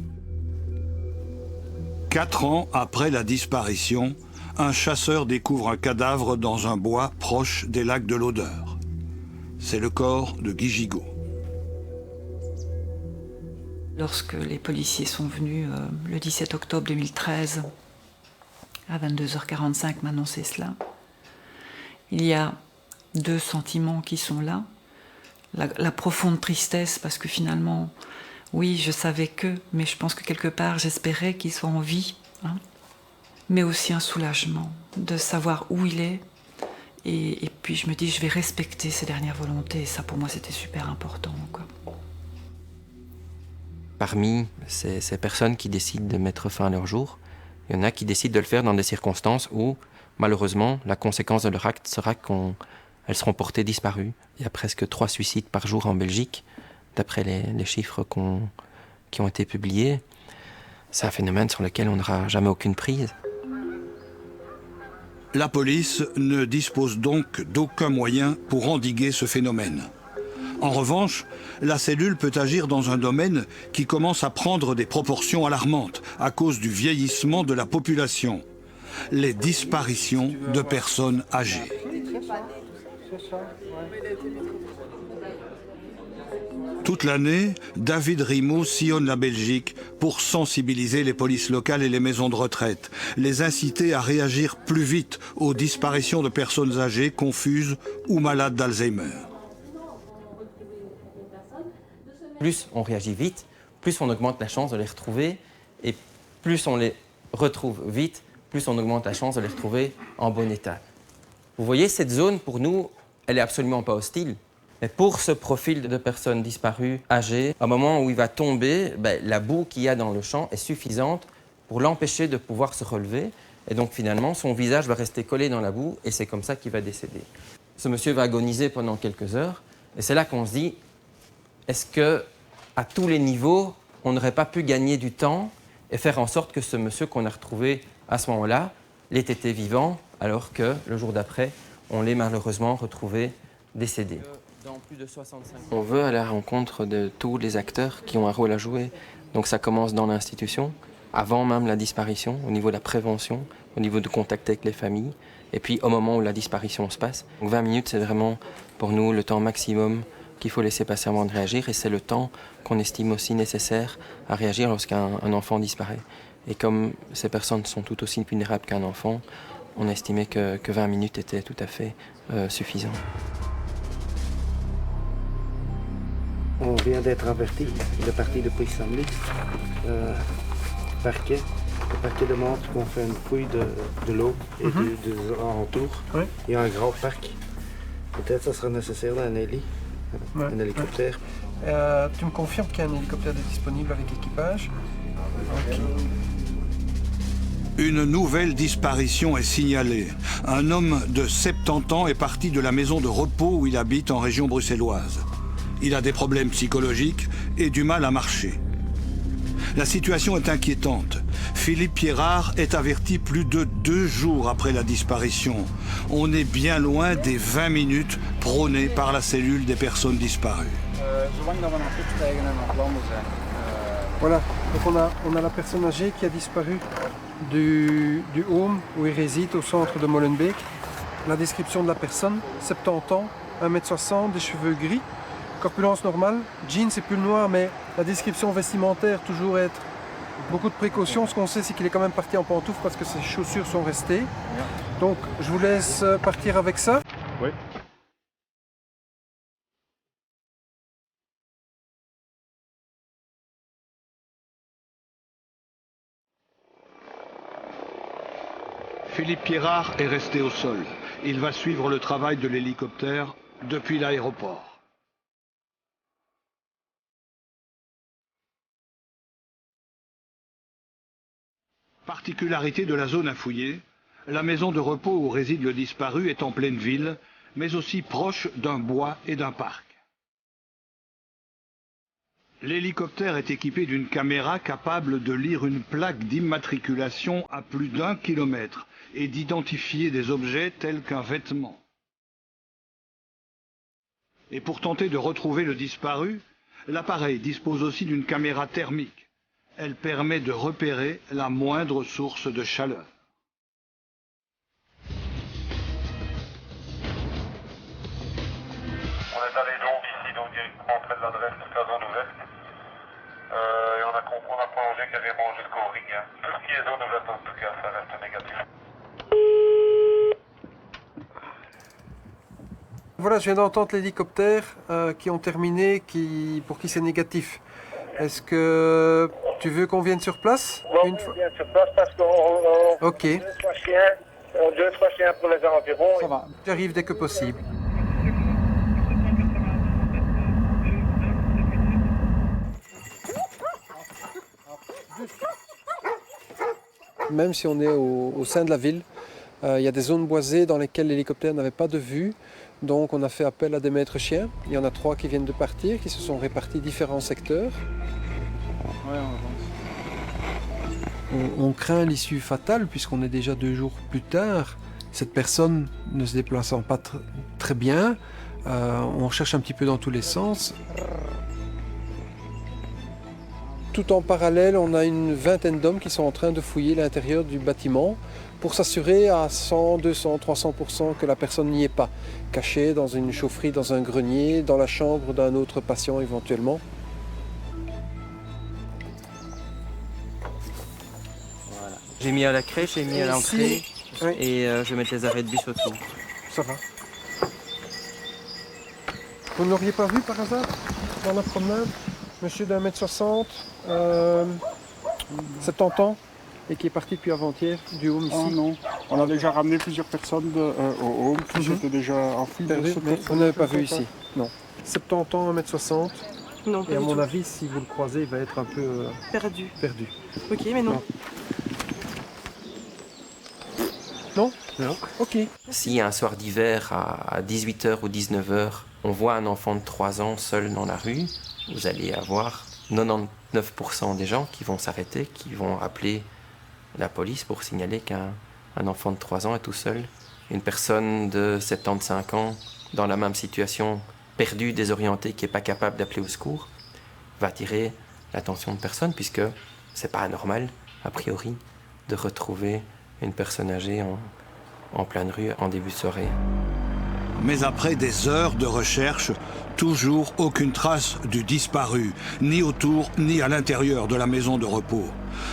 4 ans après la disparition, un chasseur découvre un cadavre dans un bois proche des lacs de l'Odeur. C'est le corps de Guy Gigot. Lorsque les policiers sont venus le 17 octobre 2013, à 22h45, m'annoncer cela, il y a 2 sentiments qui sont là. La profonde tristesse, parce que finalement, oui, je savais que, mais je pense que quelque part, j'espérais qu'il soit en vie. Hein. Mais aussi un soulagement de savoir où il est. Et puis je me dis, je vais respecter ses dernières volontés. Et ça, pour moi, c'était super important, quoi. Parmi ces personnes qui décident de mettre fin à leur jour, il y en a qui décident de le faire dans des circonstances où, malheureusement, la conséquence de leur acte sera qu'elles seront portées disparues. Il y a presque 3 suicides par jour en Belgique, d'après les chiffres qui ont été publiés. C'est un phénomène sur lequel on n'aura jamais aucune prise. La police ne dispose donc d'aucun moyen pour endiguer ce phénomène. En revanche, la cellule peut agir dans un domaine qui commence à prendre des proportions alarmantes à cause du vieillissement de la population. Les disparitions de personnes âgées. Toute l'année, David Rimaud sillonne la Belgique pour sensibiliser les polices locales et les maisons de retraite, les inciter à réagir plus vite aux disparitions de personnes âgées, confuses ou malades d'Alzheimer. Plus on réagit vite, plus on augmente la chance de les retrouver, et plus on les retrouve vite, plus on augmente la chance de les retrouver en bon état. Vous voyez, cette zone, pour nous, elle n'est absolument pas hostile. Mais pour ce profil de personnes disparues, âgées, au moment où il va tomber, la boue qu'il y a dans le champ est suffisante pour l'empêcher de pouvoir se relever. Et donc finalement, son visage va rester collé dans la boue et c'est comme ça qu'il va décéder. Ce monsieur va agoniser pendant quelques heures. Et c'est là qu'on se dit, est-ce qu'à tous les niveaux, on n'aurait pas pu gagner du temps et faire en sorte que ce monsieur qu'on a retrouvé à ce moment-là l'ait été vivant, alors que le jour d'après, on l'ait malheureusement retrouvé décédé. Dans plus de 65 ans. On veut aller à la rencontre de tous les acteurs qui ont un rôle à jouer. Donc ça commence dans l'institution, avant même la disparition, au niveau de la prévention, au niveau du contact avec les familles, et puis au moment où la disparition se passe. Donc 20 minutes, c'est vraiment pour nous le temps maximum qu'il faut laisser passer avant de réagir, et c'est le temps qu'on estime aussi nécessaire à réagir lorsqu'un enfant disparaît. Et comme ces personnes sont tout aussi vulnérables qu'un enfant, on a estimé que 20 minutes était tout à fait suffisant. On vient d'être averti, le parti depuis samedi, parquet, le parquet demande qu'on fait une fouille de l'eau et des alentours. Oui. Il y a un grand parc. Peut-être ça sera nécessaire d'un un hélicoptère. Tu me confirmes qu'il y a un hélicoptère disponible avec équipage? Okay. Une nouvelle disparition est signalée. Un homme de 70 ans est parti de la maison de repos où il habite en région bruxelloise. Il a des problèmes psychologiques et du mal à marcher. La situation est inquiétante. Philippe Pierrard est averti plus de 2 jours après la disparition. On est bien loin des 20 minutes prônées par la cellule des personnes disparues. Voilà, donc on a la personne âgée qui a disparu du home où il réside au centre de Molenbeek. La description de la personne, 70 ans, 1m60, des cheveux gris, corpulence normale, jeans et pull noir, mais la description vestimentaire toujours être beaucoup de précautions. Ce qu'on sait, c'est qu'il est quand même parti en pantoufles parce que ses chaussures sont restées. Donc je vous laisse partir avec ça. Oui. Philippe Pierrard est resté au sol. Il va suivre le travail de l'hélicoptère depuis l'aéroport. Particularité de la zone à fouiller, la maison de repos où réside le disparu est en pleine ville, mais aussi proche d'un bois et d'un parc. L'hélicoptère est équipé d'une caméra capable de lire une plaque d'immatriculation à plus d'1 kilomètre et d'identifier des objets tels qu'un vêtement. Et pour tenter de retrouver le disparu, l'appareil dispose aussi d'une caméra thermique. Elle permet de repérer la moindre source de chaleur. On est allé donc ici, donc directement près de l'adresse de la zone ouverte. Et on a prolongé carrément jusqu'au ring. Hein. Tout ce qui est zone ouverte en tout cas, ça reste négatif. Voilà, je viens d'entendre l'hélicoptère qui ont terminé, pour qui c'est négatif. Est-ce que tu veux qu'on vienne sur place? On vient sur place parce qu'on Ok. 2-3 chiens pour les environs. Ça va, j'arrive dès que possible. Même si on est au sein de la ville, il y a des zones boisées dans lesquelles l'hélicoptère n'avait pas de vue. Donc on a fait appel à des maîtres chiens. Il y en a 3 qui viennent de partir, qui se sont répartis différents secteurs. On craint l'issue fatale puisqu'on est déjà 2 jours plus tard. Cette personne ne se déplaçant pas très bien, on cherche un petit peu dans tous les sens. Tout en parallèle, on a une vingtaine d'hommes qui sont en train de fouiller l'intérieur du bâtiment pour s'assurer à 100, 200, 300% que la personne n'y est pas, cachée dans une chaufferie, dans un grenier, dans la chambre d'un autre patient éventuellement. J'ai mis à la crèche, j'ai mis à l'entrée et je vais mettre les arrêts de bus autour. Ça va. Vous ne l'auriez pas vu par hasard dans la promenade? Monsieur d'1m60, 70 ans, et qui est parti depuis avant-hier du home ici. Oh non, on a déjà ramené plusieurs personnes au home qui étaient déjà enfouies. Mais on n'avait pas vu ici, non. 70 ans, 1m60. Non, et à mon avis, si vous le croisez, il va être un peu perdu. Ok, mais non. Non? Non. Ok. Si un soir d'hiver à 18h ou 19h, on voit un enfant de 3 ans seul dans la rue, vous allez avoir 99% des gens qui vont s'arrêter, qui vont appeler la police pour signaler qu'un enfant de 3 ans est tout seul. Une personne de 75 ans dans la même situation, perdue, désorientée, qui n'est pas capable d'appeler au secours, va attirer l'attention de personne puisque c'est pas anormal, a priori, de retrouver une personne âgée en pleine rue en début de soirée. Mais après des heures de recherche, toujours aucune trace du disparu, ni autour ni à l'intérieur de la maison de repos.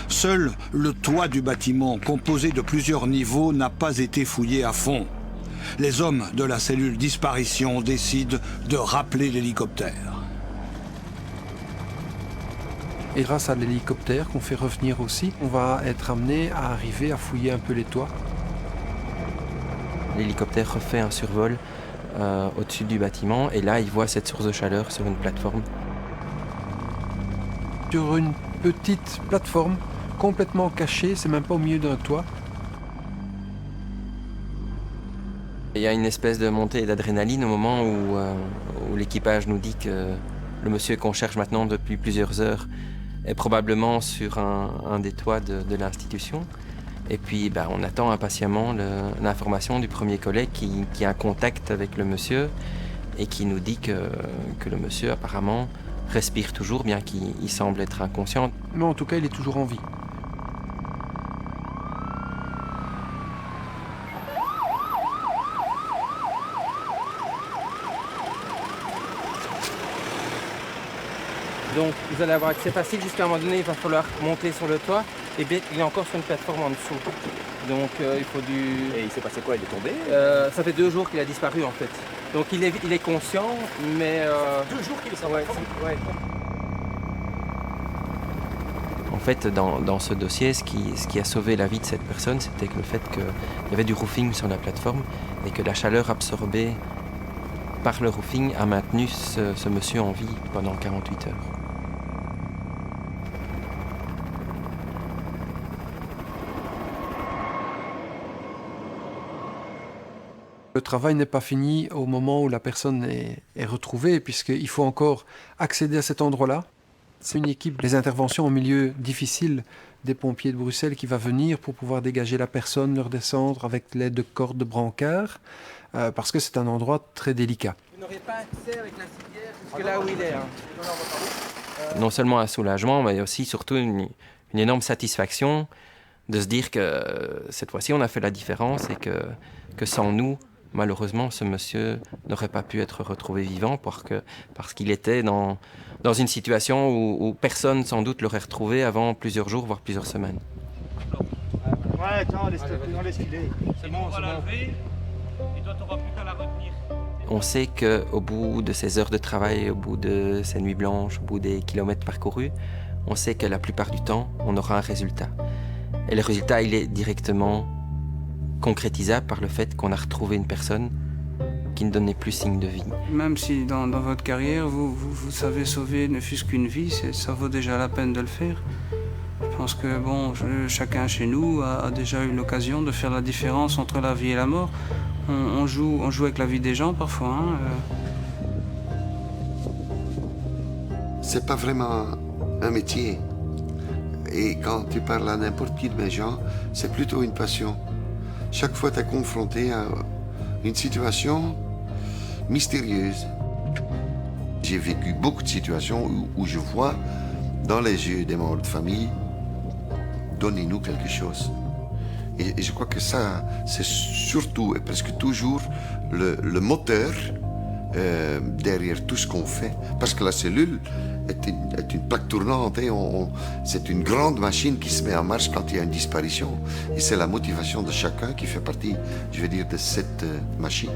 Seul le toit du bâtiment, composé de plusieurs niveaux, n'a pas été fouillé à fond. Les hommes de la cellule disparition décident de rappeler l'hélicoptère. Et grâce à l'hélicoptère qu'on fait revenir aussi, on va être amené à arriver à fouiller un peu les toits. L'hélicoptère refait un survol au-dessus du bâtiment et là il voit cette source de chaleur sur une plateforme. Sur une petite plateforme complètement cachée, c'est même pas au milieu d'un toit. Il y a une espèce de montée d'adrénaline au moment où l'équipage nous dit que le monsieur qu'on cherche maintenant depuis plusieurs heures est probablement sur un des toits de l'institution. Et puis on attend impatiemment l'information du premier collègue qui a un contact avec le monsieur et qui nous dit que le monsieur apparemment respire toujours, bien qu'il semble être inconscient. Mais en tout cas, il est toujours en vie. Donc vous allez avoir accès facile, jusqu'à un moment donné il va falloir monter sur le toit et bien il est encore sur une plateforme en dessous. Donc il faut du... Et il s'est passé quoi? Il est tombé? Ça fait 2 jours qu'il a disparu en fait. Donc il est conscient, mais... 2 jours qu'il est sans ouais. En fait, dans ce dossier, ce qui a sauvé la vie de cette personne, c'était que le fait qu'il y avait du roofing sur la plateforme et que la chaleur absorbée par le roofing a maintenu ce monsieur en vie pendant 48 heures. Le travail n'est pas fini au moment où la personne est retrouvée, puisqu'il faut encore accéder à cet endroit-là. C'est une équipe des interventions en milieu difficile des pompiers de Bruxelles qui va venir pour pouvoir dégager la personne, le redescendre avec l'aide de cordes de brancard, parce que c'est un endroit très délicat. Vous n'aurez pas accès avec la civière jusque là où il est. Non seulement un soulagement, mais aussi surtout une énorme satisfaction de se dire que cette fois-ci on a fait la différence et que sans nous, malheureusement, ce monsieur n'aurait pas pu être retrouvé vivant parce qu'il était dans une situation où personne sans doute l'aurait retrouvé avant plusieurs jours, voire plusieurs semaines. Ouais, tiens, on laisse filer. C'est bon, on va la lever et toi, tu n'auras plus qu'à la retenir. On sait qu'au bout de ces heures de travail, au bout de ces nuits blanches, au bout des kilomètres parcourus, on sait que la plupart du temps, on aura un résultat. Et le résultat, il est directement concrétisable par le fait qu'on a retrouvé une personne qui ne donnait plus signe de vie. Même si dans votre carrière, vous savez sauver ne fût-ce qu'une vie, ça vaut déjà la peine de le faire. Je pense que chacun chez nous a déjà eu l'occasion de faire la différence entre la vie et la mort. On joue avec la vie des gens parfois. C'est pas vraiment un métier. Et quand tu parles à n'importe qui de mes gens, c'est plutôt une passion. Chaque fois, tu es confronté à une situation mystérieuse. J'ai vécu beaucoup de situations où je vois dans les yeux des membres de famille, donnez-nous quelque chose. Et je crois que ça, c'est surtout et presque toujours le moteur derrière tout ce qu'on fait. Parce que la cellule est une plaque tournante. C'est une grande machine qui se met en marche quand il y a une disparition. Et c'est la motivation de chacun qui fait partie, je veux dire, de cette machine.